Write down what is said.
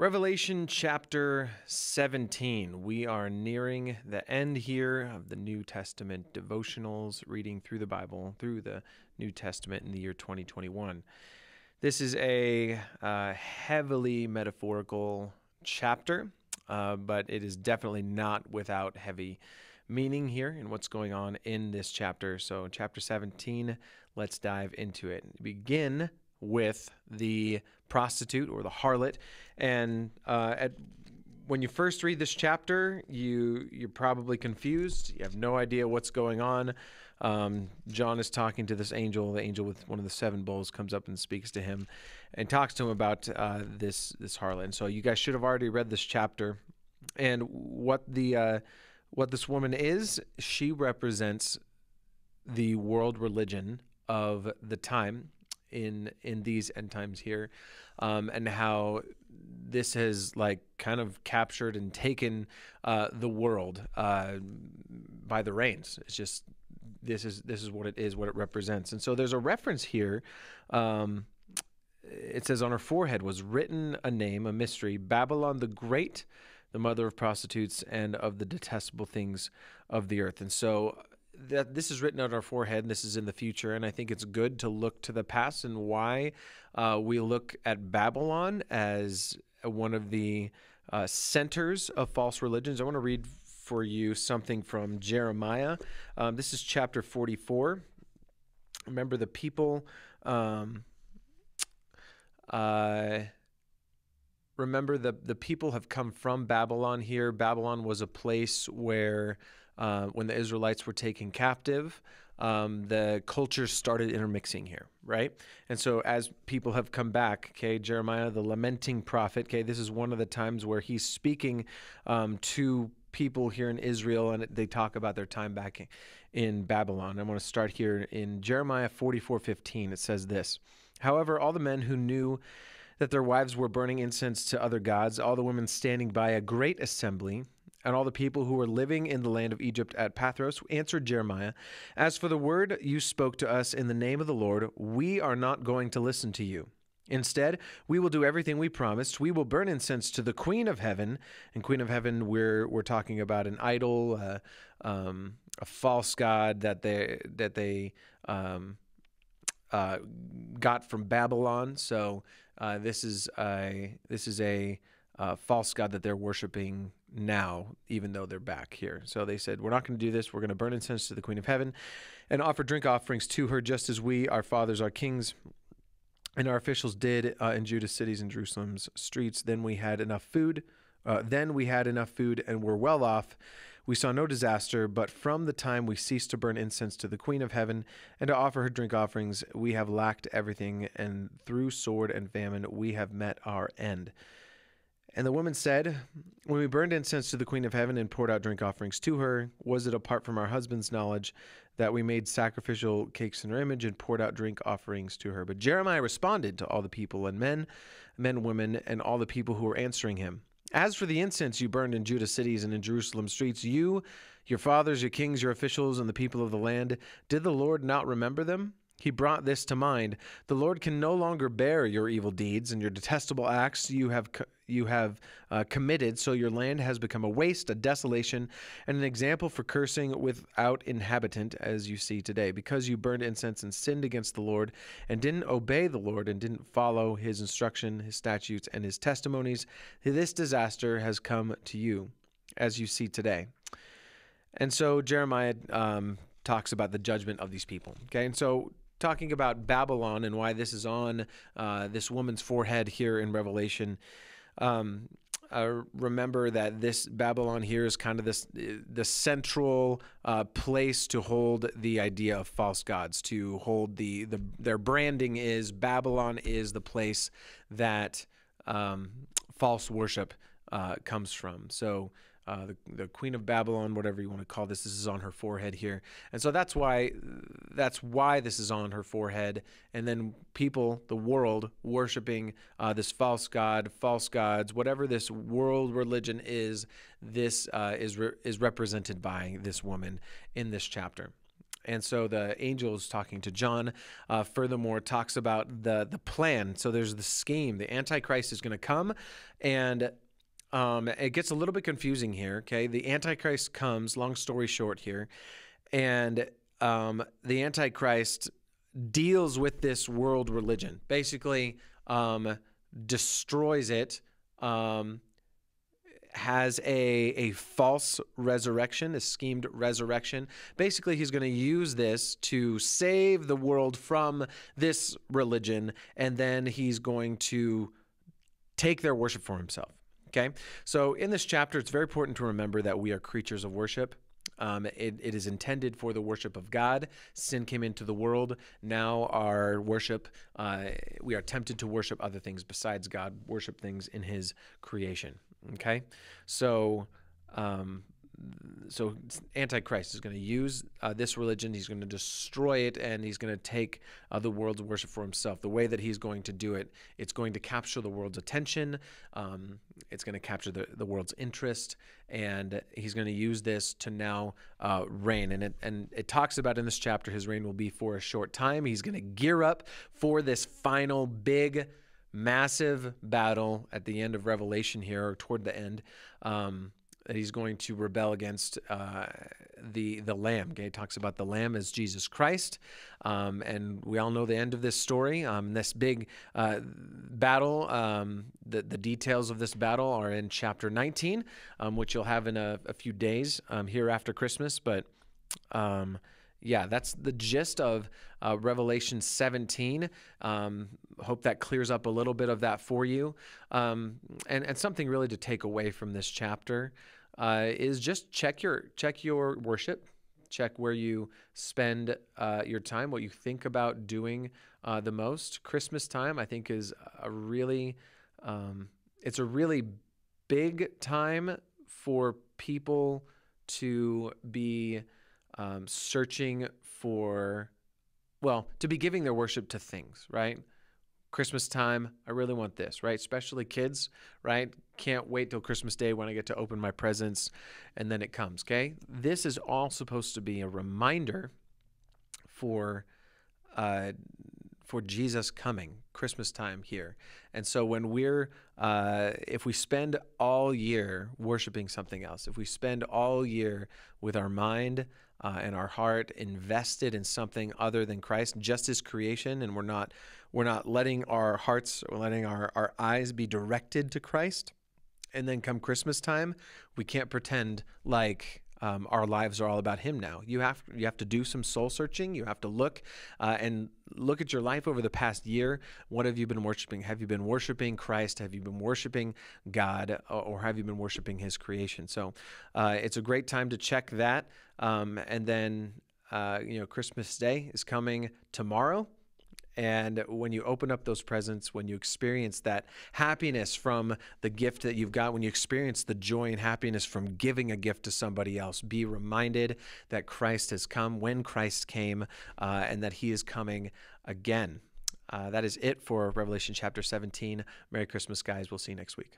Revelation chapter 17. We are nearing the end here of the New Testament devotionals, reading through the Bible, through the New Testament in the year 2021. This is a heavily metaphorical chapter, but it is definitely not without heavy meaning here in what's going on in this chapter. So chapter 17, let's dive into it. Begin with the prostitute or the harlot. And when you first read this chapter, you're probably confused. You have no idea what's going on. John is talking to this angel. The angel with one of the seven bowls comes up and speaks to him and talks to him about this harlot. And so you guys should have already read this chapter. And what this woman is, she represents the world religion of the time in these end times here, and how this has kind of captured and taken the world by the reins. It's just this is what it is, what it represents. And so there's a reference here. It says, on her forehead was written a name, a mystery, Babylon the Great, the mother of prostitutes and of the detestable things of the earth. And so that this is written on our forehead, and this is in the future, and I think it's good to look to the past and why we look at Babylon as one of the centers of false religions. I want to read for you something from Jeremiah. This is chapter 44. Remember the people... Remember, the people have come from Babylon here. Babylon was a place where, when the Israelites were taken captive, the cultures started intermixing here, right? And so as people have come back, okay, Jeremiah, the lamenting prophet, okay, this is one of the times where he's speaking to people here in Israel, and they talk about their time back in Babylon. I want to start here in Jeremiah 44:15. It says this: "However, all the men who knew that their wives were burning incense to other gods, all the women standing by a great assembly, and all the people who were living in the land of Egypt at Pathros answered Jeremiah, 'As for the word you spoke to us in the name of the Lord, we are not going to listen to you. Instead, we will do everything we promised. We will burn incense to the Queen of Heaven.'" And Queen of Heaven, we're talking about an idol, a false god that they got from Babylon. So this is a false god that they're worshiping now, even though they're back here. So they said, "We're not going to do this. We're going to burn incense to the Queen of Heaven and offer drink offerings to her, just as we, our fathers, our kings, and our officials did in Judah's cities and Jerusalem's streets. Then we had enough food. And were well off. We saw no disaster, but from the time we ceased to burn incense to the Queen of Heaven and to offer her drink offerings, we have lacked everything, and through sword and famine we have met our end." And the woman said, "When we burned incense to the Queen of Heaven and poured out drink offerings to her, was it apart from our husband's knowledge that we made sacrificial cakes in her image and poured out drink offerings to her?" But Jeremiah responded to all the people and men, women, and all the people who were answering him, "As for the incense you burned in Judah's cities and in Jerusalem's streets, you, your fathers, your kings, your officials, and the people of the land, did the Lord not remember them? He brought this to mind. The Lord can no longer bear your evil deeds and your detestable acts you have committed, so your land has become a waste, a desolation, and an example for cursing without inhabitant, as you see today, because you burned incense and sinned against the Lord and didn't obey the Lord and didn't follow his instruction, his statutes, and his testimonies. This disaster has come to you, as you see today." And so Jeremiah talks about the judgment of these people. Okay, and so talking about Babylon and why this is on this woman's forehead here in Revelation. Remember that this Babylon here is kind of the central place to hold the idea of false gods, to hold their branding is Babylon is the place that false worship comes from. So the Queen of Babylon, whatever you want to call this is on her forehead here. And so that's why this is on her forehead. And then people, the world, worshiping this false god, false gods, whatever this world religion is, this is represented by this woman in this chapter. And so the angel is talking to John. Furthermore, talks about the plan. So there's the scheme. The Antichrist is going to come, and it gets a little bit confusing here. Okay, the Antichrist comes. Long story short here, and the Antichrist deals with this world religion. Basically, destroys it. Has a false resurrection, a schemed resurrection. Basically, he's going to use this to save the world from this religion, and then he's going to take their worship for himself. Okay? So in this chapter, it's very important to remember that we are creatures of worship. It is intended for the worship of God. Sin came into the world. Now our worship, we are tempted to worship other things besides God, worship things in his creation. Okay, so Antichrist is going to use this religion. He's going to destroy it, and he's going to take the world's worship for himself. The way that he's going to do it, it's going to capture the world's attention. It's going to capture the world's interest, and he's going to use this to now reign. And it talks about in this chapter, his reign will be for a short time. He's going to gear up for this final big, massive battle at the end of Revelation here, or toward the end, that he's going to rebel against the Lamb. Okay, it talks about the Lamb as Jesus Christ, and we all know the end of this story. This big battle, the details of this battle are in chapter 19, which you'll have in a few days here after Christmas, but yeah, that's the gist of Revelation 17. Hope that clears up a little bit of that for you. And something really to take away from this chapter is just check your worship, check where you spend your time, what you think about doing the most. Christmas time, I think, is it's a really big time for people to be searching for, to be giving their worship to things, right? Christmas time, I really want this, right? Especially kids, right? Can't wait till Christmas Day when I get to open my presents, and then it comes, okay? This is all supposed to be a reminder for Jesus coming, Christmas time here. And so when if we spend all year worshiping something else, if we spend all year with our mind and our heart invested in something other than Christ, just his creation, and we're not letting our hearts or letting our eyes be directed to Christ, and then come Christmas time, we can't pretend like our lives are all about him now. You have to do some soul searching. You have to look at your life over the past year. What have you been worshiping? Have you been worshiping Christ? Have you been worshiping God? Or have you been worshiping his creation? So it's a great time to check that. And then, Christmas Day is coming tomorrow. And when you open up those presents, when you experience that happiness from the gift that you've got, when you experience the joy and happiness from giving a gift to somebody else, be reminded that Christ has come when Christ came, and that he is coming again. That is it for Revelation chapter 17. Merry Christmas, guys. We'll see you next week.